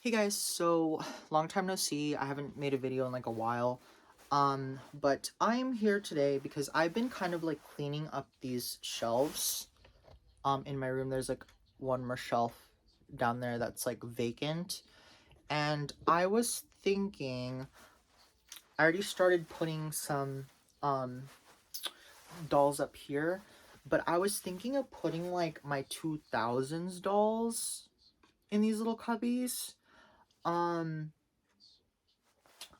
Hey guys, so long time no see. I haven't made a video in like a while. But I'm here today because I've been kind of like cleaning up these shelves in my room. There's like one more shelf down there that's like vacant. And I was thinking I already started putting some um dolls up here, but I was thinking of putting like my 2000s dolls in these little cubbies. Um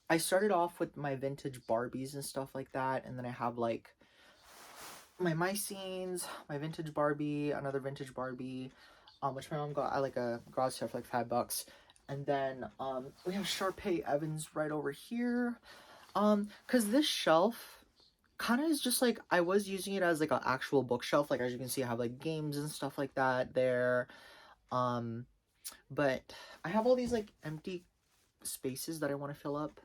I started off with my vintage Barbies and stuff like that, and then I have like my scenes, my vintage Barbie, another vintage Barbie, which my mom got at like a garage sale for like $5. And then we have Sharpay Evans right over here. Cause this shelf kind of is just like I was using it as like an actual bookshelf. Like as you can see, I have like games and stuff like that there. Um, but I have all these like empty spaces that I want to fill up.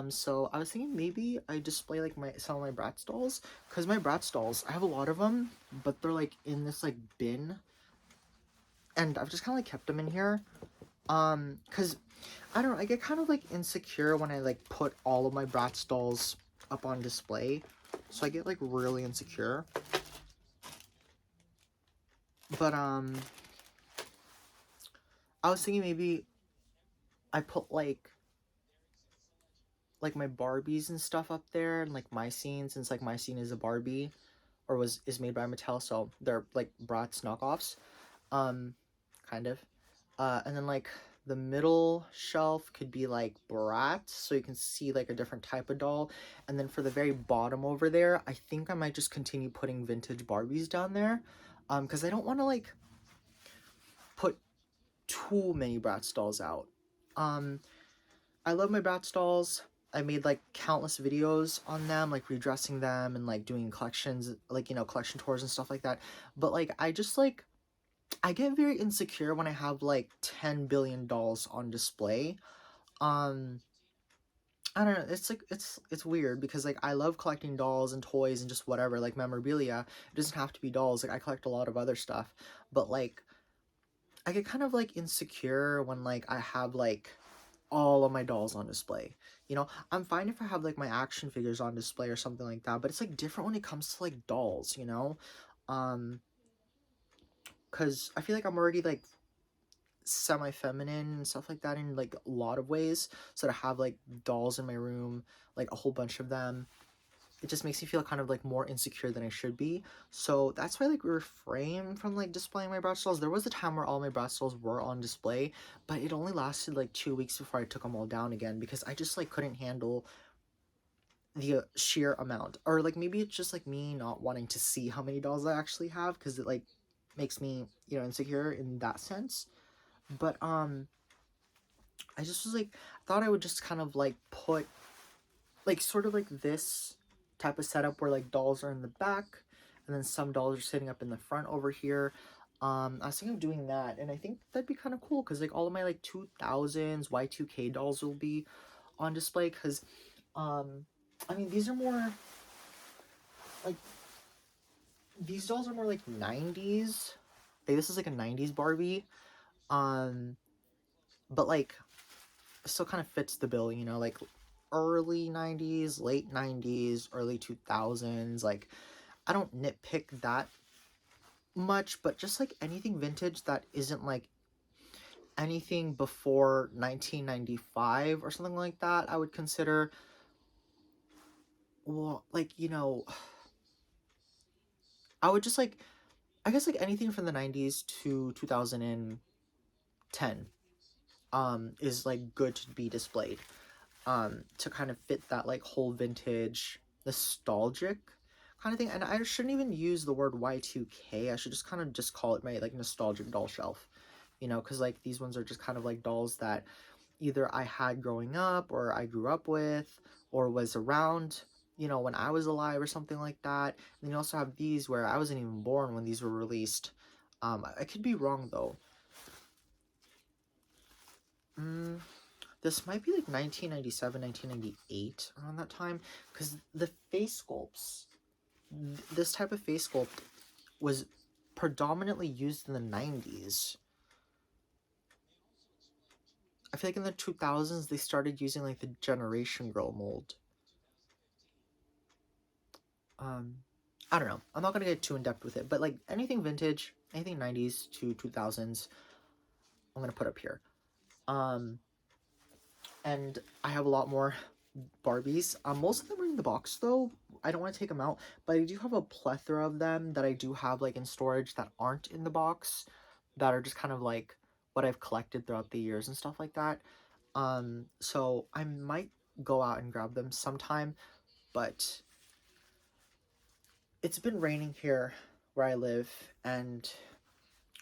So I was thinking maybe I display like some of my Bratz dolls, because my Bratz dolls, I have a lot of them, but they're like in this like bin, and I've just kind of like kept them in here. Because I don't know, I get kind of like insecure when I like put all of my Bratz dolls up on display, so I get like really insecure. But I was thinking maybe I put like my Barbies and stuff up there, and like my scene, since like my scene is a Barbie, or is made by Mattel, so they're like Bratz knockoffs, um, kind of. And then like the middle shelf could be like Bratz, so you can see like a different type of doll. And then for the very bottom over there, I think I might just continue putting vintage Barbies down there, because I don't want to like put too many Bratz dolls out. Um, I love my Bratz dolls. I made like countless videos on them, like redressing them and like doing collections, like, you know, collection tours and stuff like that. But like, I get very insecure when I have like 10 billion dolls on display. Um, I don't know, it's like, it's weird because like I love collecting dolls and toys and just whatever, like memorabilia. It doesn't have to be dolls. Like I collect a lot of other stuff, but like I get kind of like insecure when like I have like all of my dolls on display. You know, I'm fine if I have like my action figures on display or something like that, but it's like different when it comes to like dolls, you know? Um, because I feel like I'm already like semi-feminine and stuff like that in like a lot of ways. So to have like dolls in my room, like a whole bunch of them, it just makes me feel kind of like more insecure than I should be. So that's why I like refrain from like displaying my Bratz dolls. There was a time where all my Bratz dolls were on display, but it only lasted like 2 weeks before I took them all down again because I just like couldn't handle the sheer amount. Or like maybe it's just like me not wanting to see how many dolls I actually have because it like makes me, you know, insecure in that sense. But I just was like, thought I would just kind of like put like sort of like this type of setup where like dolls are in the back and then some dolls are sitting up in the front over here. I was thinking of doing that, and I think that'd be kind of cool because like all of my like 2000s Y2K dolls will be on display because I mean like these dolls are more like 90s. Like this is like a 90s Barbie. Um but like still kind of fits the bill, you know, like early 90s, late 90s, early 2000s. Like, I don't nitpick that much, but just like anything vintage that isn't like anything before 1995 or something like that, I would consider, well, like, you know, I would just like, I guess like anything from the 90s to 2010 is like good to be displayed. To kind of fit that like whole vintage nostalgic kind of thing. And I shouldn't even use the word Y2K. I should just kind of just call it my like nostalgic doll shelf, you know, because like these ones are just kind of like dolls that either I had growing up or I grew up with or was around, you know, when I was alive or something like that. And then you also have these where I wasn't even born when these were released. I could be wrong though. Mm, this might be like 1997, 1998, around that time, because the face sculpts, this type of face sculpt was predominantly used in the 90s. I feel like in the 2000s, they started using, like, the Generation Girl mold. I don't know. I'm not gonna get too in-depth with it, but, like, anything vintage, anything 90s to 2000s, I'm gonna put up here. And I have a lot more Barbies. Most of them are in the box, though. I don't want to take them out, but I do have a plethora of them that I do have, like, in storage that aren't in the box, that are just kind of, like, what I've collected throughout the years and stuff like that. So I might go out and grab them sometime, but it's been raining here where I live, and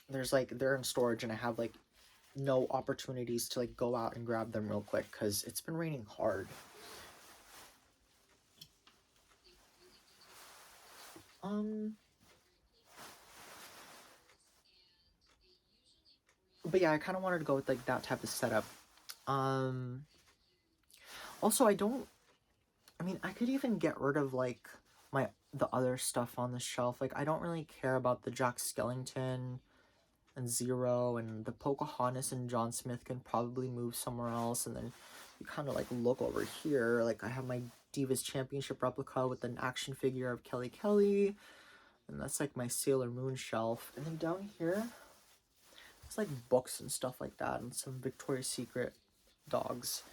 there's, like, they're in storage, and I have, like, no opportunities to, like, go out and grab them real quick because it's been raining hard. But yeah, I kind of wanted to go with, like, that type of setup. Also, I mean, I could even get rid of, like, the other stuff on the shelf. Like, I don't really care about the Jack Skellington and Zero, and the Pocahontas and John Smith can probably move somewhere else. And then you kind of, like, look over here. Like, I have my Divas Championship replica with an action figure of Kelly Kelly. And that's, like, my Sailor Moon shelf. And then down here, it's, like, books and stuff like that, and some Victoria's Secret dogs.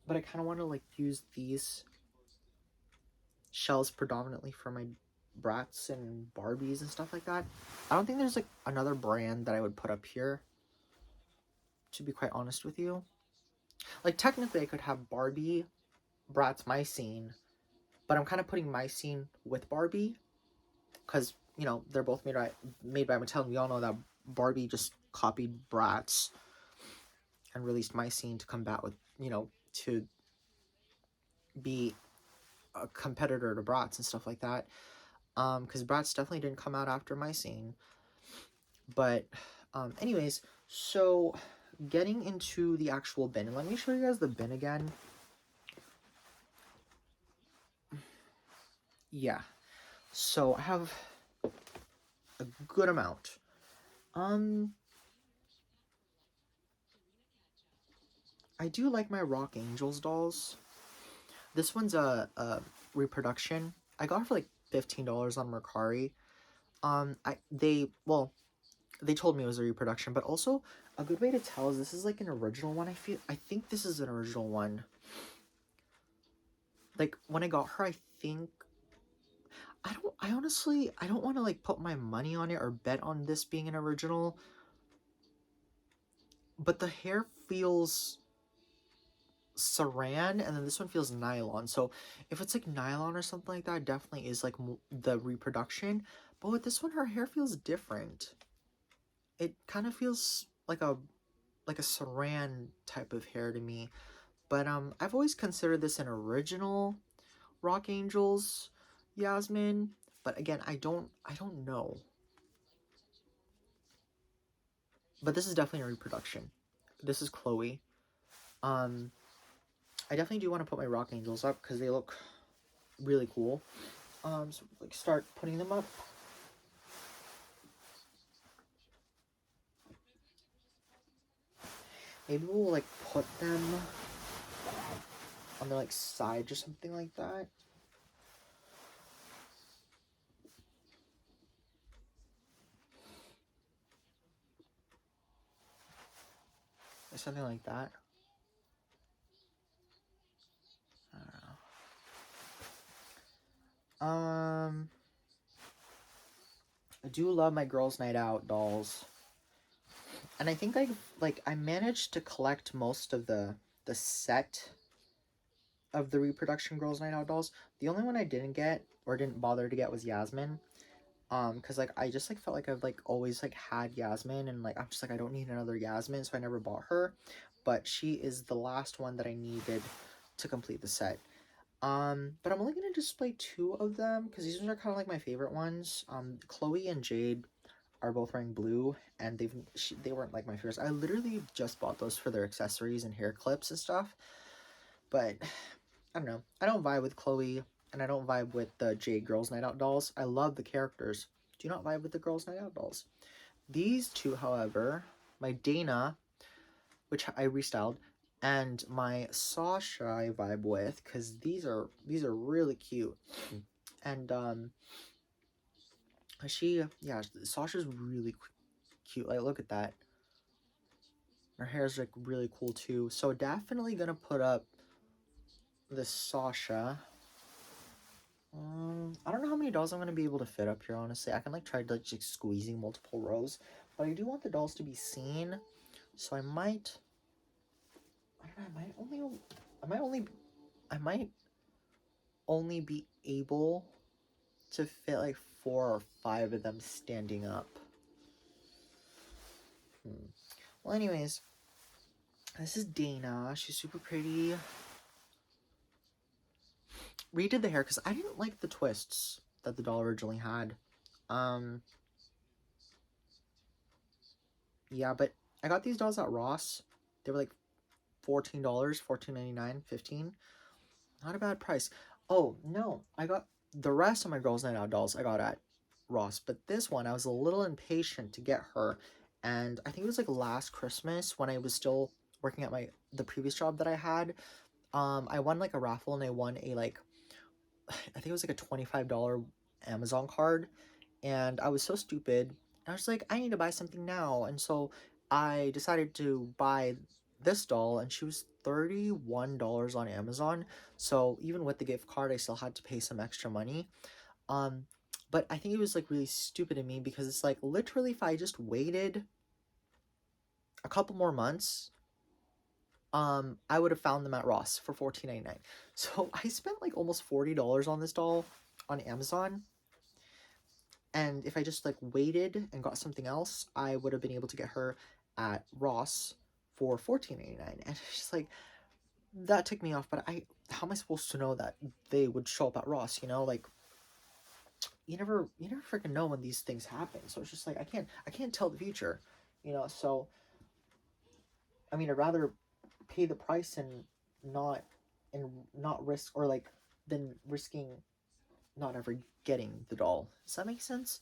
But I kind of want to, like, use these shelves predominantly for my Bratz and Barbies and stuff like that. I don't think there's, like, another brand that I would put up here, to be quite honest with you. Like, technically I could have Barbie, Bratz, My Scene, but I'm kind of putting My Scene with Barbie, because, you know, they're both made by Mattel, and we all know that Barbie just copied Bratz and released My Scene to combat with, you know, to be a competitor to Bratz and stuff like that. Because Bratz definitely didn't come out after My Scene. But, anyways, so getting into the actual bin, and let me show you guys the bin again. Yeah, so I have a good amount. I do like my Rock Angels dolls. This one's a reproduction. I got it for like $15 on Mercari. They told me it was a reproduction, but also a good way to tell is this is like an original one. I think this is an original one. Like, when I got her, I think, I honestly, I don't want to, like, put my money on it or bet on this being an original, but the hair feels saran, and then this one feels nylon. So if it's like nylon or something like that, definitely is like the reproduction. But with this one, her hair feels different. It kind of feels like a saran type of hair to me. But I've always considered this an original Rock Angels Yasmin. But again, I don't know. But this is definitely a reproduction. This is Chloe. I definitely do want to put my Rock Angels up because they look really cool. So like start putting them up. Maybe we'll like put them on their like sides or something like that. Or something like that. I don't know. I do love my Girls Night Out dolls. And I think I managed to collect most of the set of the reproduction Girls Night Out dolls. The only one I didn't get or didn't bother to get was Yasmin. Because like I just like felt like I've like always like had Yasmin, and like I'm just like I don't need another Yasmin, so I never bought her. But she is the last one that I needed to complete the set. But I'm only gonna display two of them because these ones are kind of like my favorite ones. Chloe and Jade are both wearing blue, and they weren't like my favorites. I literally just bought those for their accessories and hair clips and stuff. But I don't know. I don't vibe with Chloe, and I don't vibe with the Jade Girls Night Out dolls. I love the characters. Do not vibe with the Girls Night Out dolls. These two, however, my Dana which I restyled, and my Sasha I vibe with, because these are really cute. And yeah, Sasha's really cute. Like, look at that. Her hair's like really cool too. So definitely gonna put up this Sasha. I don't know how many dolls I'm gonna be able to fit up here, honestly. I can like try like just squeezing multiple rows, but I do want the dolls to be seen, so I might. I don't know. I might only be able to fit like 4 or 5 of them standing up. Well, anyways, this is Dana. She's super pretty. Redid the hair because I didn't like the twists that the doll originally had. Yeah, but I got these dolls at Ross. They were like $14, $14.99, $15. Not a bad price. Oh, no. I got the rest of my Girls Night Out dolls I got at Ross. But this one, I was a little impatient to get her. And I think it was like last Christmas when I was still working at the previous job that I had. I won like a raffle and I won a like, I think it was like a $25 Amazon card. And I was so stupid. I was like, I need to buy something now. And so I decided to buy this doll, and she was $31 on Amazon. So even with the gift card, I still had to pay some extra money. But I think it was like really stupid of me because it's like literally if I just waited a couple more months, I would have found them at Ross for $14.99. So I spent like almost $40 on this doll on Amazon. And if I just like waited and got something else, I would have been able to get her at Ross for $14.99. And it's just like, that took me off. But how am I supposed to know that they would show up at Ross? You know, like you never freaking know when these things happen. So it's just like I can't tell the future. You know, so I mean, I'd rather pay the price and not risk, or like than risking not ever getting the doll. Does that make sense?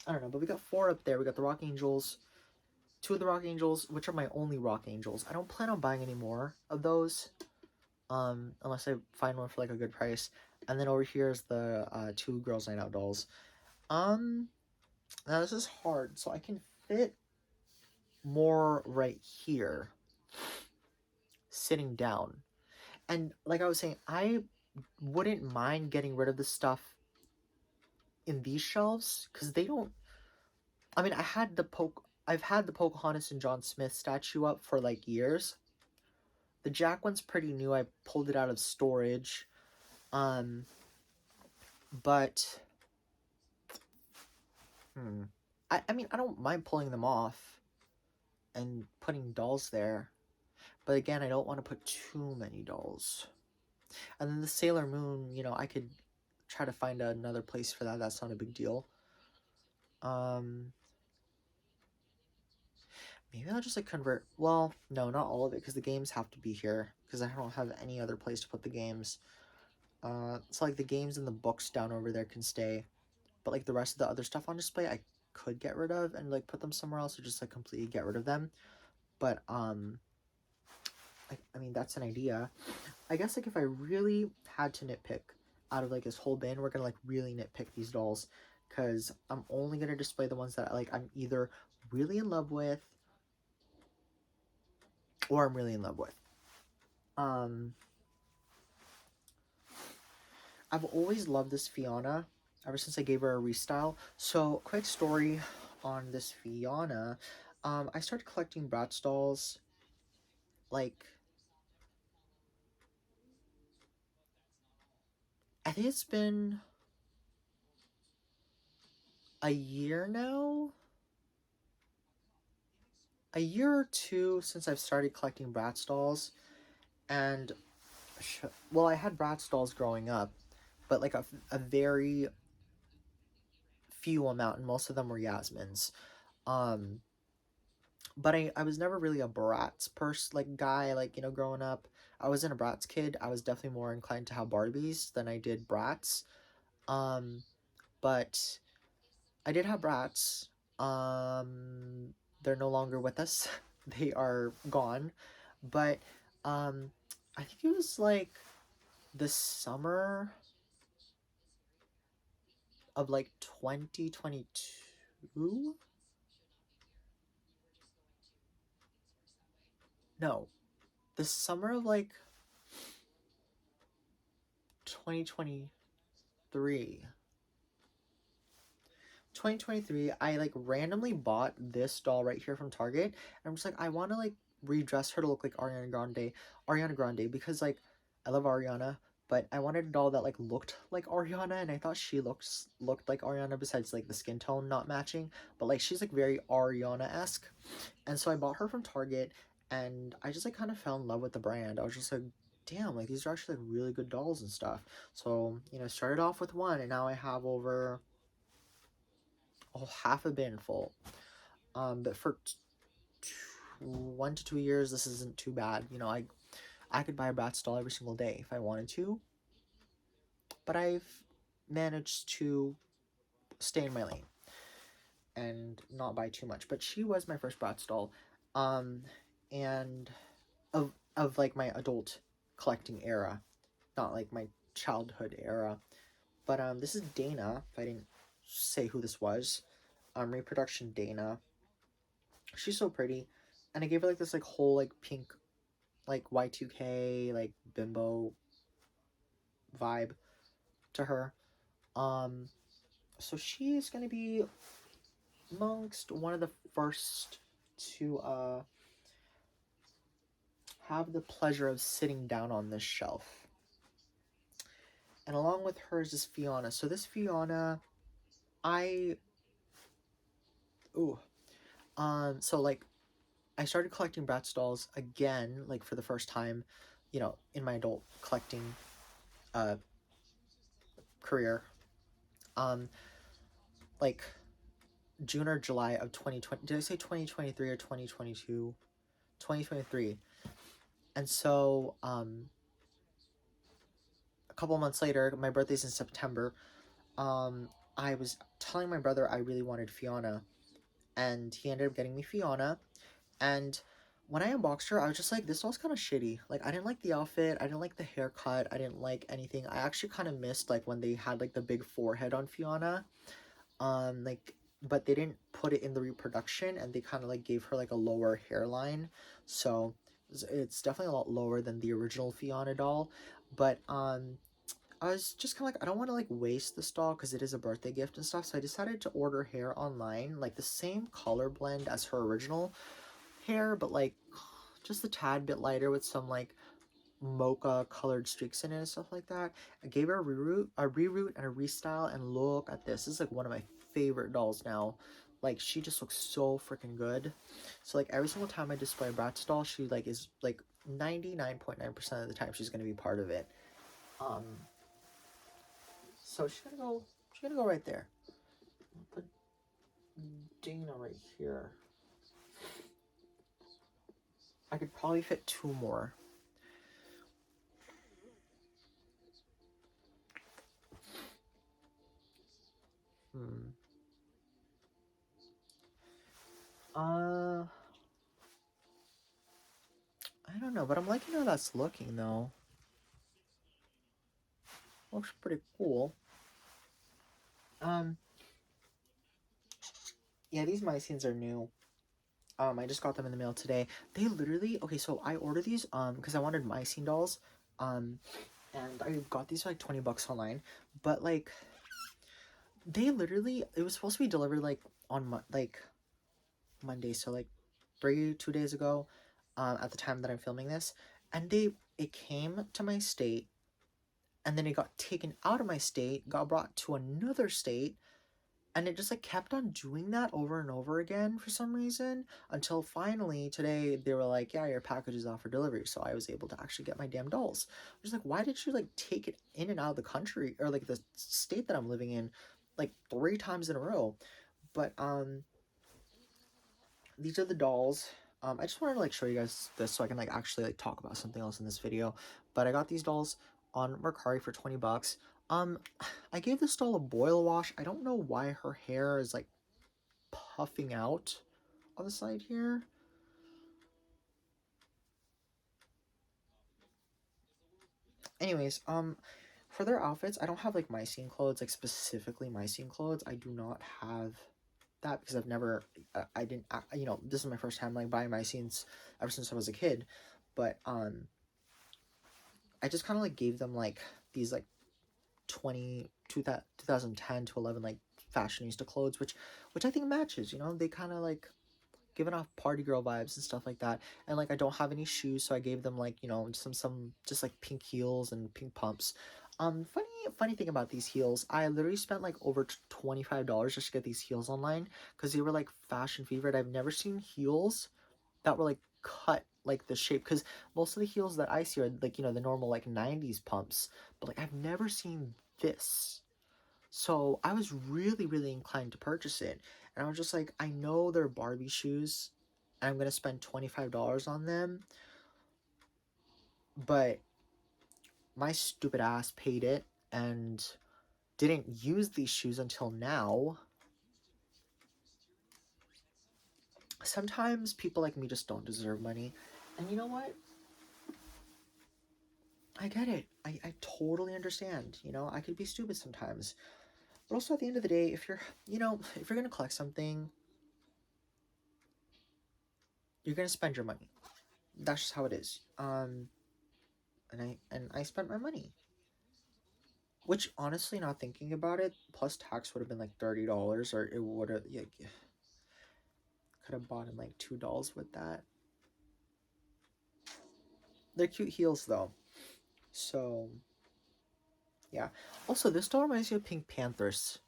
I don't know, but we got 4 up there. We got the Rock Angels, 2 of the Rock Angels, which are my only Rock Angels. I don't plan on buying any more of those, unless I find one for like a good price. And then over here is the 2 Girls Night Out dolls. Now this is hard, so I can fit more right here, sitting down. And like I was saying, I wouldn't mind getting rid of the stuff in these shelves because they don't. I mean, I've had the Pocahontas and John Smith statue up for like years. The Jack one's pretty new. I pulled it out of storage. But I mean, I don't mind pulling them off and putting dolls there. But again, I don't want to put too many dolls. And then the Sailor Moon, you know, I could try to find another place for that. That's not a big deal. Maybe I'll just like convert. Well, no, not all of it, because the games have to be here, because I don't have any other place to put the games. So like the games and the books down over there can stay, but like the rest of the other stuff on display, I could get rid of and like put them somewhere else, or just like completely get rid of them. But I mean, that's an idea. I guess like if I really had to nitpick out of like this whole bin, we're gonna like really nitpick these dolls, because I'm only gonna display the ones that like I'm either really in love with or I'm really in love with. I've always loved this Fiona ever since I gave her a restyle. So, quick story on this Fiona. I started collecting Bratz dolls like, I think it's been a year now. A year or 2 since I've started collecting Bratz dolls. And, well, I had Bratz dolls growing up, but like a very few amount, and most of them were Yasmin's. But I was never really a Bratz guy, like, you know, growing up. I wasn't a Bratz kid. I was definitely more inclined to have Barbies than I did Bratz. But I did have Bratz. They're no longer with us. they are gone. But I think it was like the summer of like 2022. No, the summer of like 2023. 2023, I like randomly bought this doll right here from Target, and I'm just like, I want to like redress her to look like Ariana Grande, because like I love Ariana, but I wanted a doll that like looked like Ariana, and I thought she looked like Ariana, besides like the skin tone not matching, but like she's like very Ariana-esque. And so I bought her from Target, and I just like kind of fell in love with the brand. I was just like, damn, like these are actually like really good dolls and stuff. So, you know, started off with one, and now I have over half a bin full. But for 1 to 2 years, this isn't too bad. You know, I could buy a Bratz doll every single day if I wanted to, but I've managed to stay in my lane and not buy too much. But she was my first Bratz doll, and of like my adult collecting era, not like my childhood era. But this is Dana. If I didn't say who this was, reproduction Dana. She's so pretty, and I gave her like this like whole like pink like Y2K like bimbo vibe to her. Um, so she is gonna be amongst one of the first to have the pleasure of sitting down on this shelf. And along with her is this Fiona. So this Fiona, I ooh so like I started collecting Bratz dolls again, like for the first time, you know, in my adult collecting uh career. Um, like June or July of 2020. Did I say 2023 or 2022? 2023. And so a couple months later, my birthday's in September. I was telling my brother I really wanted Fiona, and he ended up getting me Fiona. And when I unboxed her, I was just like, this doll's kind of shitty. Like, I didn't like the outfit, I didn't like the haircut, I didn't like anything. I actually kind of missed like when they had like the big forehead on Fiona. Like, but they didn't put it in the reproduction, and they kind of like gave her like a lower hairline, so it's definitely a lot lower than the original Fiona doll. But I was just kind of like, I don't want to like waste this doll because it is a birthday gift and stuff, so I decided to order hair online, like the same color blend as her original hair, but like just a tad bit lighter with some like mocha colored streaks in it and stuff like that. I gave her a reroot and a restyle, and look at this. This is like one of my favorite dolls now. Like, she just looks so freaking good. So like every single time I display a Bratz doll, she like is like 99.9% of the time she's gonna be part of it. Um so she's gonna go right there. I'll put Dana right here. I could probably fit two more. Uh, I don't know, but I'm liking how that's looking though. Looks pretty cool. Um, yeah, these Mycines are new. I just got them in the mail today. They literally, okay, so I ordered these because I wanted Mycene dolls. And I got these for like 20 bucks online, but like they literally, it was supposed to be delivered like on like Monday, so like 2 days ago, at the time that I'm filming this, and it came to my state, and then it got taken out of my state, got brought to another state, and it just like kept on doing that over and over again for some reason, until finally today they were like, yeah, your package is off for delivery. So I was able to actually get my damn dolls. I was like, why did you like take it in and out of the country, or like the state that I'm living in, like 3 times in a row? But these are the dolls. I just wanted to like show you guys this so I can like actually like talk about something else in this video. But I got these dolls on Mercari for 20 bucks. I gave this doll a boil wash. I don't know why her hair is like puffing out on the side here. Anyways, for their outfits, I don't have like my scene clothes, like specifically my scene clothes. I do not have that because I've never, I didn't, you know, this is my first time like buying my scenes ever since I was a kid. But I just kind of like gave them like these like 2010 to 11 like fashionista clothes, which I think matches. You know, they kind of like giving off party girl vibes and stuff like that. And like I don't have any shoes, so I gave them like, you know, some just like pink heels and pink pumps. Funny thing about these heels, I literally spent like over $25 just to get these heels online because they were like fashion favorite. I've never seen heels that were like cut like the shape, because most of the heels that I see are like, you know, the normal like 90s pumps, but like I've never seen this. So I was really inclined to purchase it. And I was just like, I know they're Barbie shoes, and I'm going to spend $25 on them. But my stupid ass paid it and didn't use these shoes until now. Sometimes people like me just don't deserve money. And you know what? I get it. I totally understand. You know, I could be stupid sometimes. But also at the end of the day, if you're, you know, if you're going to collect something, you're going to spend your money. That's just how it is. And I spent my money. Which honestly, not thinking about it, plus tax would have been like $30, or it would have, yeah, could have bought in like $2 with that. They're cute heels though. So yeah. Also, this doll reminds me of Pink Panthers.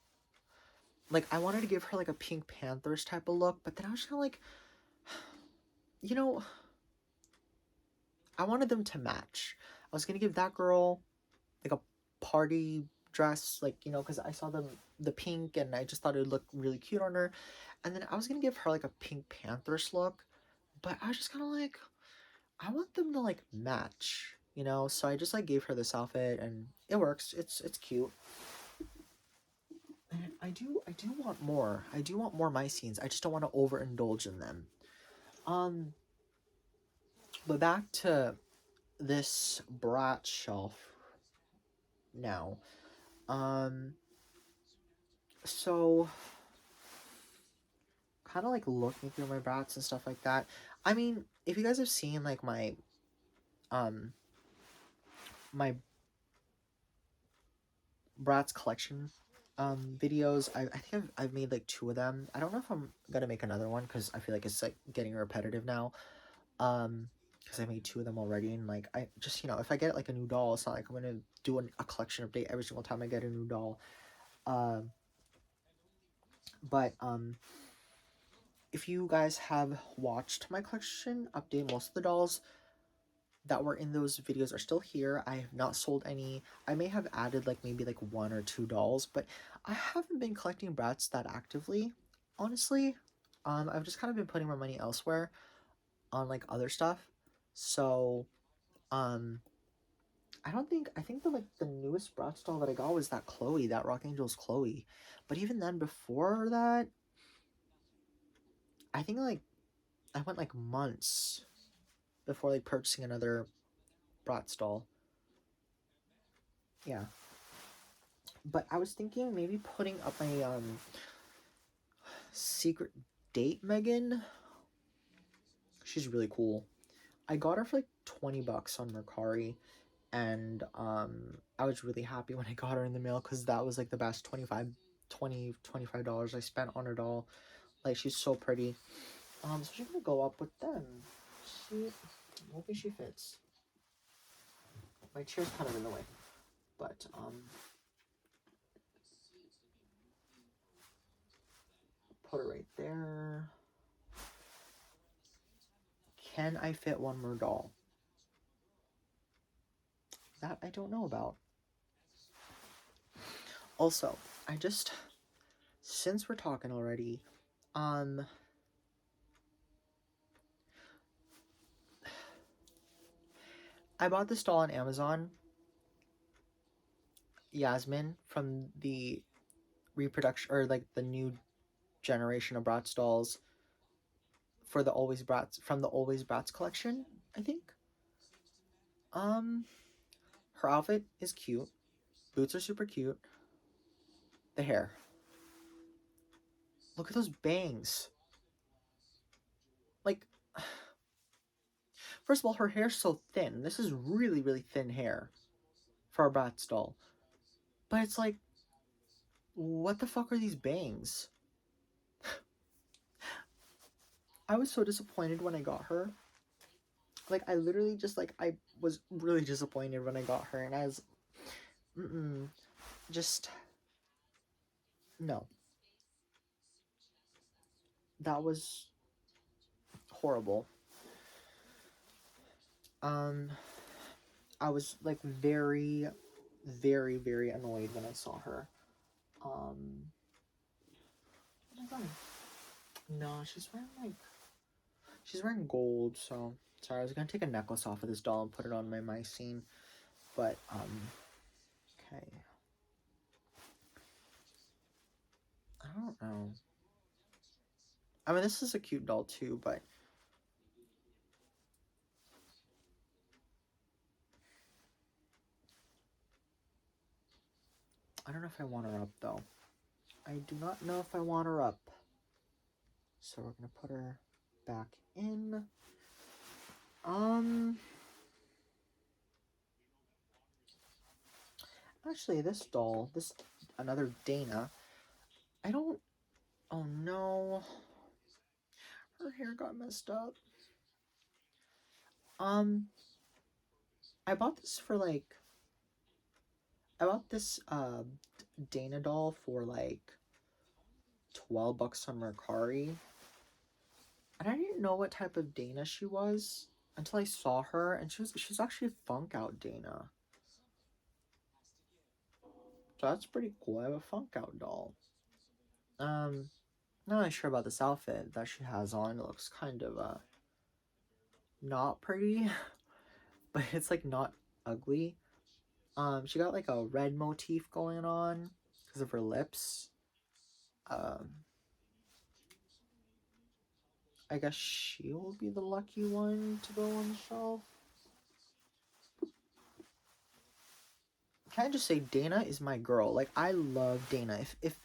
Like I wanted to give her like a Pink Panthers type of look, but then I was kind of like, you know, I wanted them to match. I was gonna give that girl like a party dress, like, you know, because I saw the pink and I just thought it would look really cute on her. And then I was gonna give her like a Pink Panthers look, but I was just kind of like, I want them to like match, you know. So I just like gave her this outfit, and it works. It's cute. And I do want more. I do want more my scenes. I just don't want to overindulge in them. Um, but back to this Bratz shelf now. Um, so kind of like looking through my Bratz and stuff like that. I mean, if you guys have seen like um my Bratz collection videos, I think I've made like 2 of them. I don't know if I'm gonna make another one because I feel like it's like getting repetitive now. Because I made 2 of them already, and like I just, you know, if I get like a new doll, it's not like I'm gonna do a collection update every single time I get a new doll. Um, but if you guys have watched my collection update, most of the dolls that were in those videos are still here. I have not sold any. I may have added like maybe like 1 or 2 dolls, but I haven't been collecting Bratz that actively, honestly. I've just kind of been putting my money elsewhere on like other stuff. So, um, I think the newest Bratz doll that I got was that Chloe, that Rock Angel's Chloe. But even then, before that, I think like I went like months before like purchasing another Bratz doll. Yeah. But I was thinking maybe putting up my secret date Megan. She's really cool. I got her for like 20 bucks on Mercari, and I was really happy when I got her in the mail because that was like the best $25 I spent on her doll. Like, she's so pretty. So she's gonna go up with them. She, hoping she fits. My chair's kind of in the way, but put it right there. Can I fit one more doll? That I don't know about. Also, since we're talking already, um, I bought this doll on Amazon, Yasmin, from the reproduction, or like the new generation of Bratz dolls for the Always Bratz, from the Always Bratz collection, I think. Um, Her outfit is cute. Boots are super cute. The hair. Look at those bangs. Like, first of all, her hair's so thin. This is really, really thin hair for a Bratz doll. But it's like, what the fuck are these bangs? I was so disappointed when I got her. Like, I literally just, like, I was really disappointed when I got her. And I was, just, no. That was horrible. I was, like, very, very, very annoyed when I saw her. Oh my god. No, she's wearing gold, so sorry, I was gonna take a necklace off of this doll and put it on my mycene, but okay. I don't know. I mean, this is a cute doll too, but I don't know if I want her up though. I do not know if I want her up. So we're gonna put her back in. Actually, this doll, another Dana, I don't, oh no, her hair got messed up. I bought this for like, I bought this Dana doll for like $12 on Mercari. And I didn't know what type of Dana she was until I saw her, and she's actually Funk Out Dana. So that's pretty cool. I have a Funk Out doll. Not really sure about this outfit that she has on. It looks kind of not pretty, but it's like not ugly. She got like a red motif going on because of her lips. I guess she will be the lucky one to go on the shelf. Can I just say, Dana is my girl. Like, I love Dana. If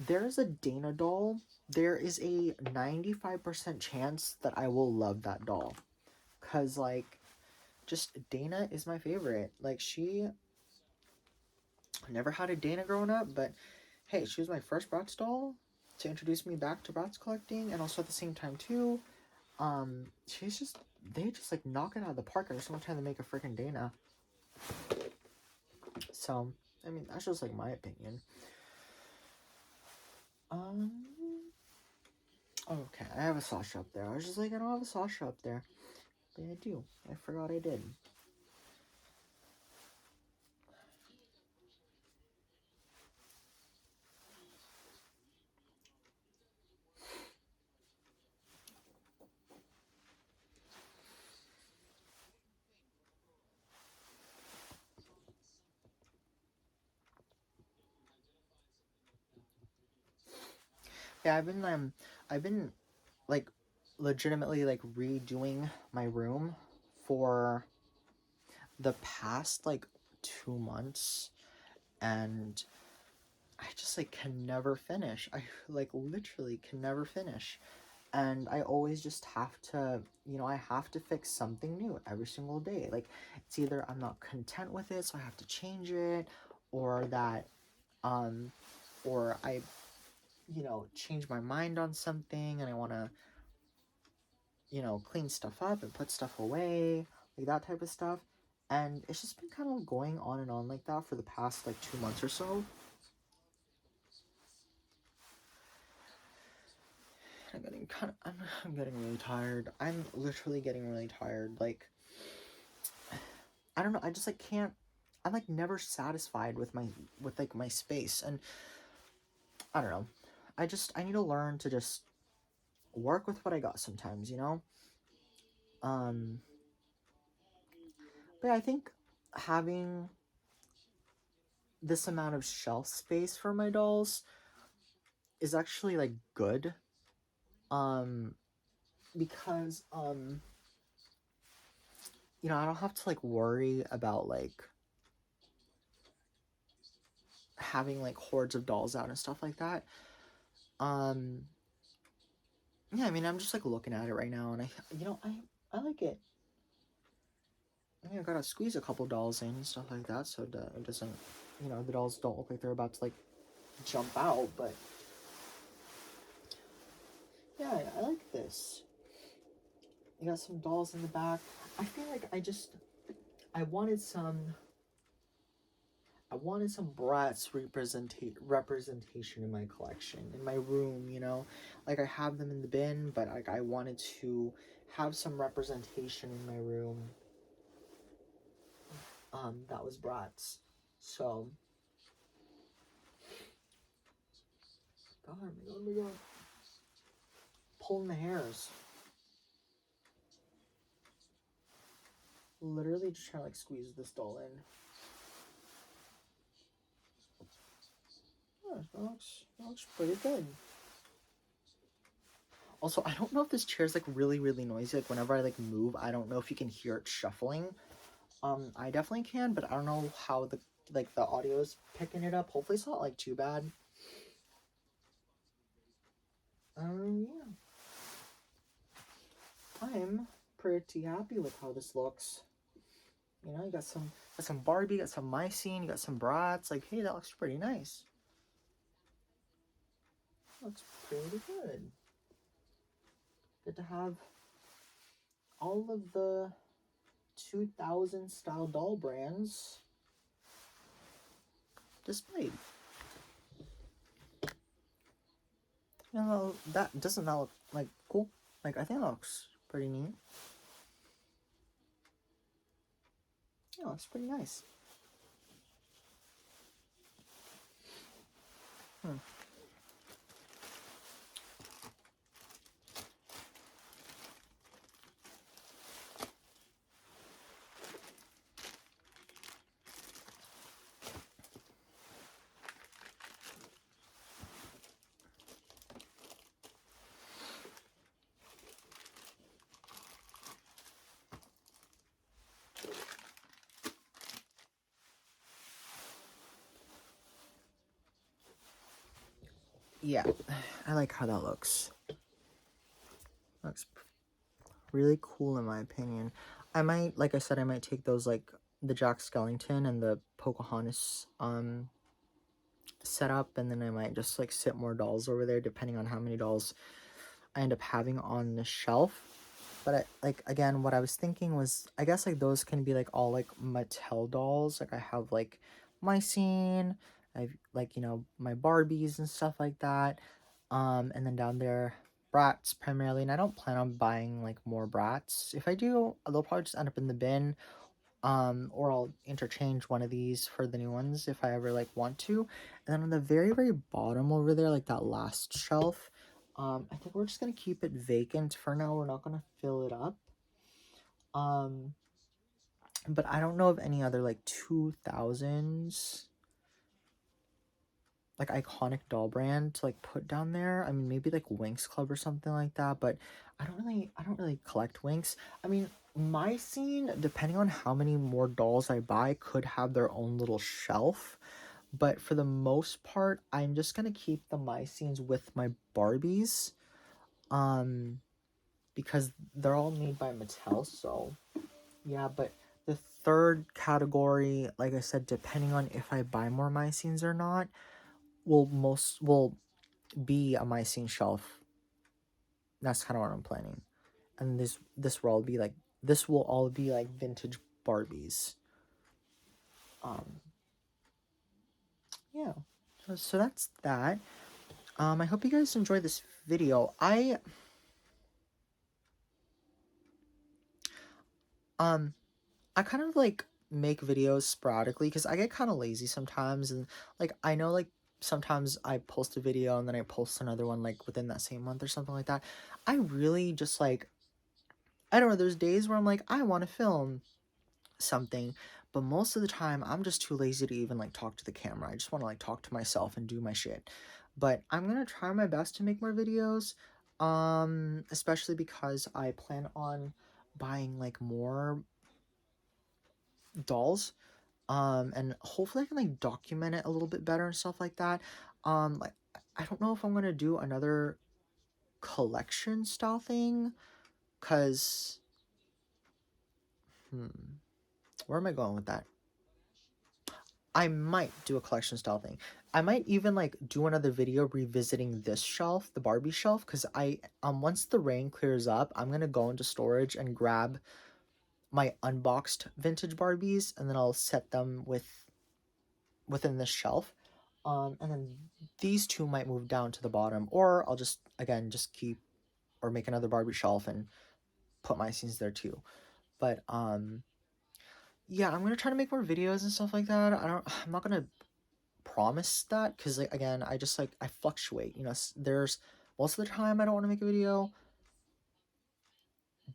there's a Dana doll, there is a 95% chance that I will love that doll. Because, like, just Dana is my favorite. Like, I never had a Dana growing up, but hey, she was my first Bratz doll to introduce me back to Bratz collecting, and also at the same time, too, they just, like, knock it out of the park every single time they make a freaking Dana. So, I mean, that's just, like, my opinion. Okay, I have a Sasha up there. I was just like, I don't have a Sasha up there. But I do. I forgot I did. Yeah, I've been, like, legitimately, like, redoing my room for the past, like, 2 months, and I just, like, can never finish. I, like, literally can never finish. And I always just have to, I have to fix something new every single day. Like, it's either I'm not content with it, so I have to change it, or that, or I, change my mind on something and I want to, clean stuff up and put stuff away, like that type of stuff. And it's just been kind of going on and on like that for the past, like, 2 months or so. I'm getting really tired. I'm literally getting really tired. Like, I don't know, I just, like, can't, I'm, like, never satisfied with like, my space. And I don't know, I need to learn to just work with what I got sometimes, but I think having this amount of shelf space for my dolls is actually, like, good, because I don't have to, like, worry about, like, having like hordes of dolls out and stuff like that. Yeah, I mean, I'm just like looking at it right now, and I like it. I mean, I gotta squeeze a couple dolls in and stuff like that, so that it doesn't, the dolls don't look like they're about to like jump out. But yeah, I like this. You got some dolls in the back. I feel like I wanted some Bratz representation in my collection, in my room, Like, I have them in the bin, but like I wanted to have some representation in my room. That was Bratz. So, God, oh my God. Pulling the hairs. Literally just trying to like squeeze this doll in. Oh, that looks pretty good. Also, I don't know if this chair is like really, really noisy. Like whenever I like move, I don't know if you can hear it shuffling. I definitely can, but I don't know how the audio is picking it up. Hopefully it's not like too bad. Yeah. I'm pretty happy with how this looks. You got some Barbie, got some Mycene, you got some Bratz. Like, hey, that looks pretty nice. Looks pretty good. Good to have all of the 2000 style doll brands displayed. Doesn't that look like cool? Like, I think that looks pretty neat. Yeah, looks pretty nice. Yeah, I like how that looks. Looks really cool in my opinion. I might, like I said, I might take those, like the Jack Skellington and the Pocahontas set up, and then I might just like sit more dolls over there depending on how many dolls I end up having on the shelf. But again, what I was thinking was, I guess like those can be like all like Mattel dolls. Like I have like Mycene, I've like, my Barbies and stuff like that. And then down there, Bratz primarily. And I don't plan on buying like more Bratz. If I do, they'll probably just end up in the bin. Or I'll interchange one of these for the new ones if I ever like want to. And then on the very, very bottom over there, like that last shelf, I think we're just gonna keep it vacant for now. We're not gonna fill it up. But I don't know of any other like 2000s like iconic doll brand to like put down there. I mean, maybe like Winx Club or something like that, but I don't really collect Winx. I mean, Mycene, depending on how many more dolls I buy, could have their own little shelf. But for the most part, I'm just gonna keep the Mycenes with my Barbies. Because they're all made by Mattel, so yeah, but the third category, like I said, depending on if I buy more Mycenes or not, will be a Mycene shelf. That's kind of what I'm planning. And this will all be like vintage Barbies. Yeah. So that's that. I hope you guys enjoyed this video. I kind of like make videos sporadically because I get kind of lazy sometimes, and like I know like sometimes I post a video and then I post another one like within that same month or something like that. I really just like, I don't know, there's days where I'm like, I want to film something, but most of the time I'm just too lazy to even like talk to the camera. I just want to like talk to myself and do my shit. But I'm gonna try my best to make more videos, especially because I plan on buying like more dolls. And hopefully I can like document it a little bit better and stuff like that. Like I don't know if I'm gonna do another collection style thing, cause where am I going with that? I might do a collection style thing. I might even like do another video revisiting this shelf, the Barbie shelf, because I once the rain clears up, I'm gonna go into storage and grab my unboxed vintage Barbies, and then I'll set them within this shelf. And then these two might move down to the bottom, or I'll just again just keep or make another Barbie shelf and put my scenes there too. But yeah, I'm gonna try to make more videos and stuff like that. I'm not gonna promise that because like again, I just like I fluctuate. You know, there's most of the time I don't want to make a video,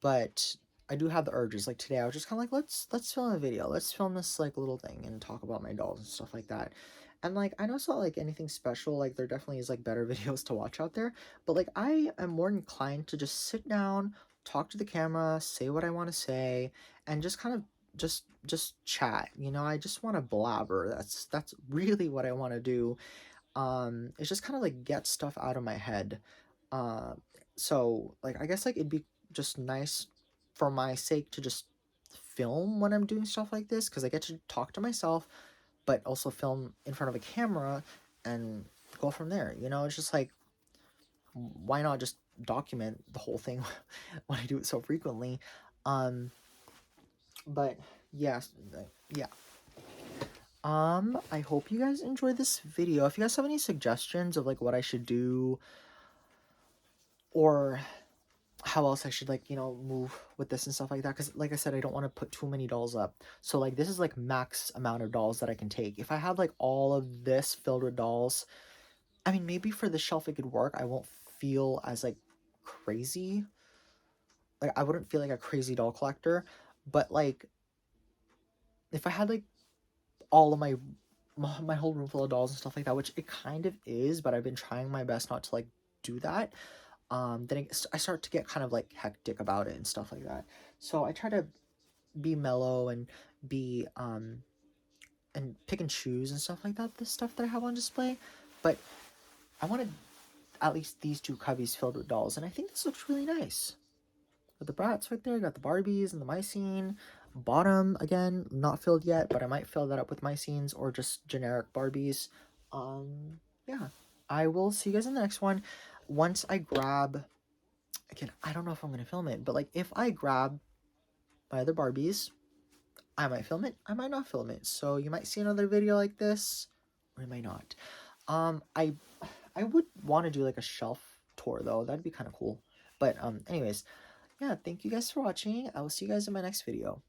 but I do have the urges. Like today, I was just kind of like, let's film a video. Let's film this like little thing and talk about my dolls and stuff like that. And like I know it's not like anything special. Like there definitely is like better videos to watch out there. But like I am more inclined to just sit down, talk to the camera, say what I want to say, and just kind of just chat. You know, I just want to blabber. That's really what I want to do. It's just kind of like get stuff out of my head. uh so like I guess like it'd be just nice for my sake to just film when I'm doing stuff like this, because I get to talk to myself but also film in front of a camera and go from there. You know, it's just like why not just document the whole thing when I do it so frequently. um but yes, yeah. I hope you guys enjoyed this video. If you guys have any suggestions of like what I should do or how else I should like, you know, move with this and stuff like that, because like I said, I don't want to put too many dolls up. So like this is like max amount of dolls that I can take. If I had like all of this filled with dolls, I mean maybe for the shelf it could work. I won't feel as like crazy. Like I wouldn't feel like a crazy doll collector. But like if I had like all of my whole room full of dolls and stuff like that, which it kind of is, but I've been trying my best not to like do that. Then I start to get kind of like hectic about it and stuff like that. So I try to be mellow and be and pick and choose and stuff like that, the stuff that I have on display. But I wanted at least these two cubbies filled with dolls, and I think this looks really nice. With the Bratz right there, got the Barbies and the Mycene. Bottom, again, not filled yet, but I might fill that up with Mycenes or just generic Barbies. Yeah. I will see you guys in the next one. Once I grab, again, I don't know if I'm going to film it, but like if I grab my other Barbies, I might film it, I might not film it. So you might see another video like this, or you might not. I would want to do like a shelf tour though. That'd be kind of cool. But anyways, yeah, thank you guys for watching. I will see you guys in my next video.